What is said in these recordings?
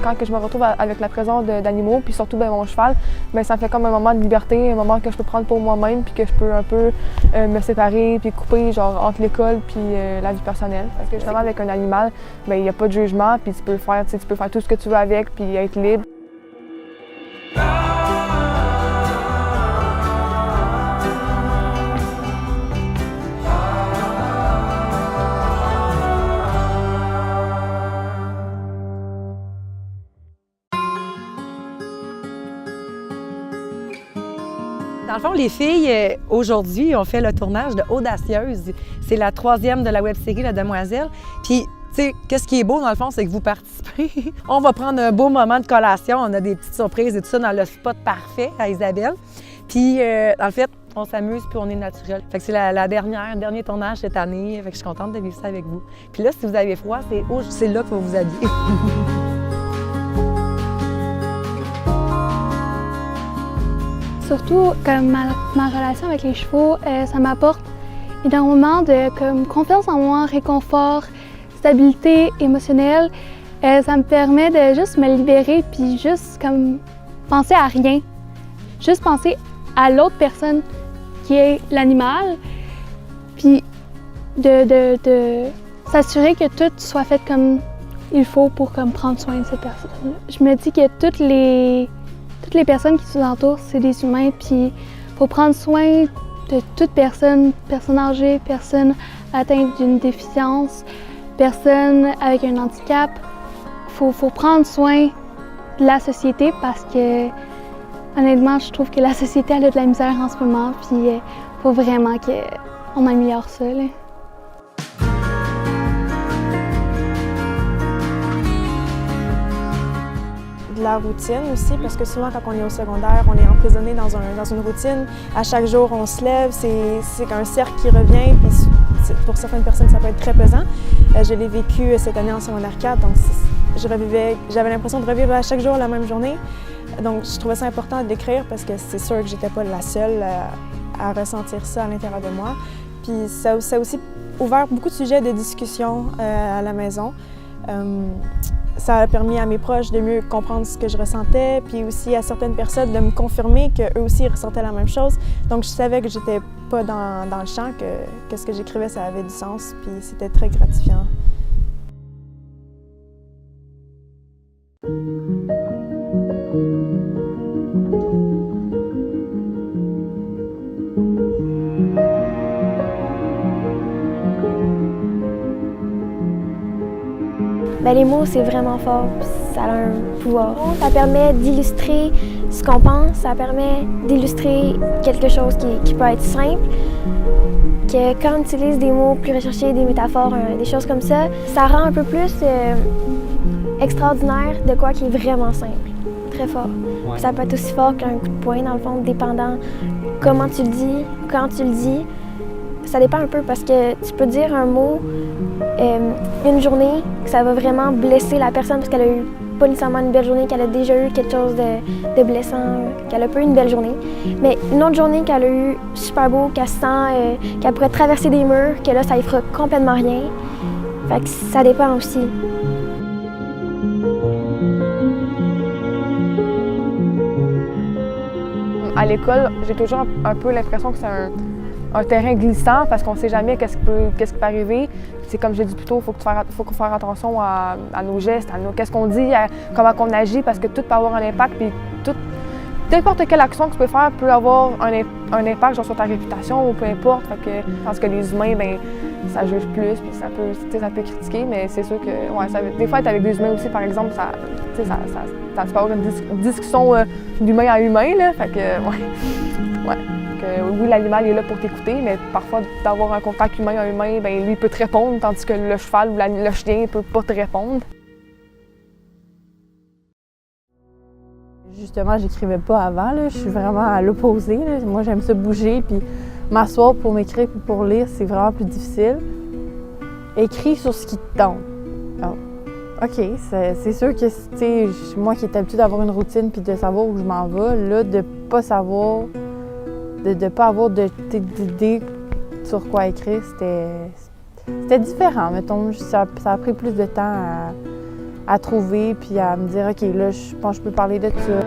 Quand je me retrouve avec la présence d'animaux, puis surtout mon cheval, ça me fait comme un moment de liberté, un moment que je peux prendre pour moi-même, puis que je peux un peu me séparer, puis couper genre, entre l'école puis la vie personnelle. Parce que justement, avec un animal, il n'y a pas de jugement, puis tu peux faire tout ce que tu veux avec, puis être libre. Dans le fond, les filles, aujourd'hui, ont fait le tournage de Audacieuse. C'est la 3e de la web-série La Demoiselle. Puis, tu sais, qu'est-ce qui est beau, dans le fond, c'est que vous participez. On va prendre un beau moment de collation. On a des petites surprises et tout ça dans le spot parfait à Isabelle. Puis, en fait, on s'amuse puis on est naturel. Fait que c'est le dernier tournage cette année. Fait que je suis contente de vivre ça avec vous. Puis là, si vous avez froid, c'est là qu'il faut vous habiller. Surtout, comme ma relation avec les chevaux, ça m'apporte énormément de confiance en moi, réconfort, stabilité émotionnelle. Ça me permet de juste me libérer puis juste comme penser à rien. Juste penser à l'autre personne qui est l'animal, puis de s'assurer que tout soit fait comme il faut pour prendre soin de cette personne-là. Je me dis que toutes les personnes qui nous entourent, c'est des humains, puis il faut prendre soin de toute personne âgée, personne atteinte d'une déficience, personne avec un handicap. Faut prendre soin de la société parce que, honnêtement, je trouve que la société elle a de la misère en ce moment, puis il faut vraiment qu'on améliore ça, là. De la routine aussi, parce que souvent quand on est au secondaire, on est emprisonné dans une routine. À chaque jour, on se lève, c'est un cercle qui revient, puis pour certaines personnes, ça peut être très pesant. Je l'ai vécu cette année en secondaire 4, donc j'avais l'impression de revivre à chaque jour la même journée. Donc je trouvais ça important de l'écrire parce que c'est sûr que j'étais pas la seule à ressentir ça à l'intérieur de moi. Puis ça a aussi ouvert beaucoup de sujets de discussion à la maison. Ça a permis à mes proches de mieux comprendre ce que je ressentais, puis aussi à certaines personnes de me confirmer qu'eux aussi ressentaient la même chose. Donc je savais que j'étais pas dans le champ, que ce que j'écrivais, ça avait du sens, puis c'était très gratifiant. Les mots, c'est vraiment fort, ça a un pouvoir. Ça permet d'illustrer ce qu'on pense, ça permet d'illustrer quelque chose qui peut être simple. Que quand on utilise des mots plus recherchés, des métaphores, des choses comme ça rend un peu plus extraordinaire de quoi qui est vraiment simple, très fort. Ouais. Ça peut être aussi fort qu'un coup de poing, dans le fond, dépendant comment tu le dis, quand tu le dis. Ça dépend un peu parce que tu peux dire un mot une journée, que ça va vraiment blesser la personne parce qu'elle a eu pas nécessairement une belle journée, qu'elle a déjà eu quelque chose de blessant, qu'elle a pas eu une belle journée. Mais une autre journée qu'elle a eu super beau, qu'elle sent qu'elle pourrait traverser des murs, que là, ça y fera complètement rien. Fait que ça dépend aussi. À l'école, j'ai toujours un peu l'impression que c'est un terrain glissant parce qu'on ne sait jamais qu'est-ce qui peut arriver. C'est comme je l'ai dit plus tôt, il faut faire attention à nos gestes, qu'est-ce qu'on dit, comment on agit, parce que tout peut avoir un impact. Puis n'importe quelle action que tu peux faire peut avoir un impact genre, sur ta réputation ou peu importe. Fait que, je pense que les humains, ça juge plus, puis ça peut critiquer, mais c'est sûr que des fois, être avec des humains aussi, par exemple, ça peut avoir une discussion d'humain à humain. Là, fait que, ouais. Oui, l'animal est là pour t'écouter, mais parfois, d'avoir un contact humain à humain, lui peut te répondre, tandis que le cheval ou le chien ne peut pas te répondre. Justement, j'écrivais pas avant, là. Je suis vraiment à l'opposé. Moi, j'aime ça bouger, puis m'asseoir pour m'écrire puis pour lire, c'est vraiment plus difficile. Écris sur ce qui te tente. OK, c'est sûr que, tu sais, moi qui est habituée d'avoir une routine puis de savoir où je m'en vais, là, de pas savoir, de pas avoir d'idée sur quoi écrire, c'était différent, mettons. Ça a pris plus de temps à trouver, puis à me dire, OK, là, je pense que je peux parler de ça.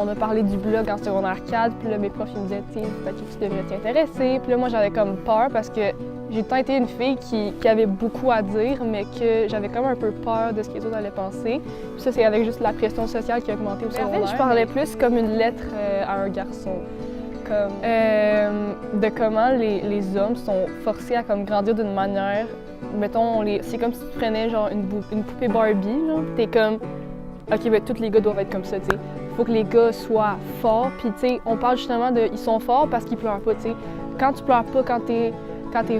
On a parlé du blog en secondaire 4, puis là, mes profs ils me disaient, tu sais, peut-être que tu devrais t'y intéresser. Puis là, moi, j'avais comme peur parce que j'ai tout le temps été une fille qui avait beaucoup à dire, mais que j'avais comme un peu peur de ce que les autres allaient penser. Puis ça, c'est avec juste la pression sociale qui a augmenté au secondaire. En fait, je parlais plus comme une lettre à un garçon. Comme, de comment les hommes sont forcés à comme grandir d'une manière. Mettons, c'est comme si tu prenais genre une poupée Barbie, genre. T'es comme, OK, ben tous les gars doivent être comme ça, tu sais. Faut que les gars soient forts, puis tu sais, on parle justement de, ils sont forts parce qu'ils pleurent pas, tu sais. Quand tu pleures pas, quand t'es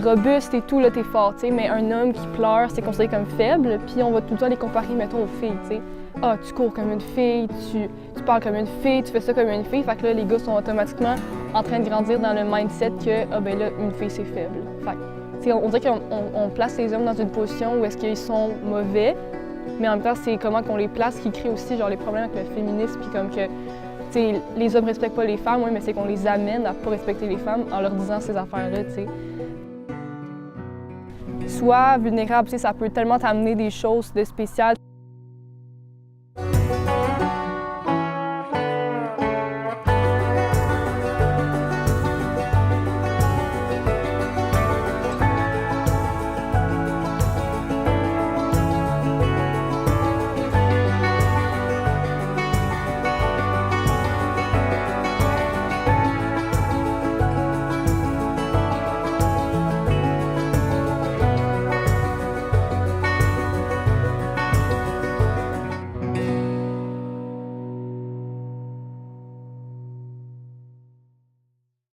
robuste et tout, là, t'es fort, tu sais. Mais un homme qui pleure, c'est considéré comme faible, puis on va tout le temps les comparer, mettons, aux filles, tu sais. Ah, tu cours comme une fille, tu parles comme une fille, tu fais ça comme une fille. Fait que là, les gars sont automatiquement en train de grandir dans le mindset que, ah ben là, une fille, c'est faible. Fait que, tu sais, on dirait qu'on place les hommes dans une position où est-ce qu'ils sont mauvais, mais en même temps, c'est comment qu'on les place qui crée aussi genre les problèmes avec le féminisme, puis comme que, tu sais, les hommes respectent pas les femmes, oui, mais c'est qu'on les amène à pas respecter les femmes en leur disant ces affaires-là, tu sais. Sois vulnérable, tu sais, ça peut tellement t'amener des choses de spéciales.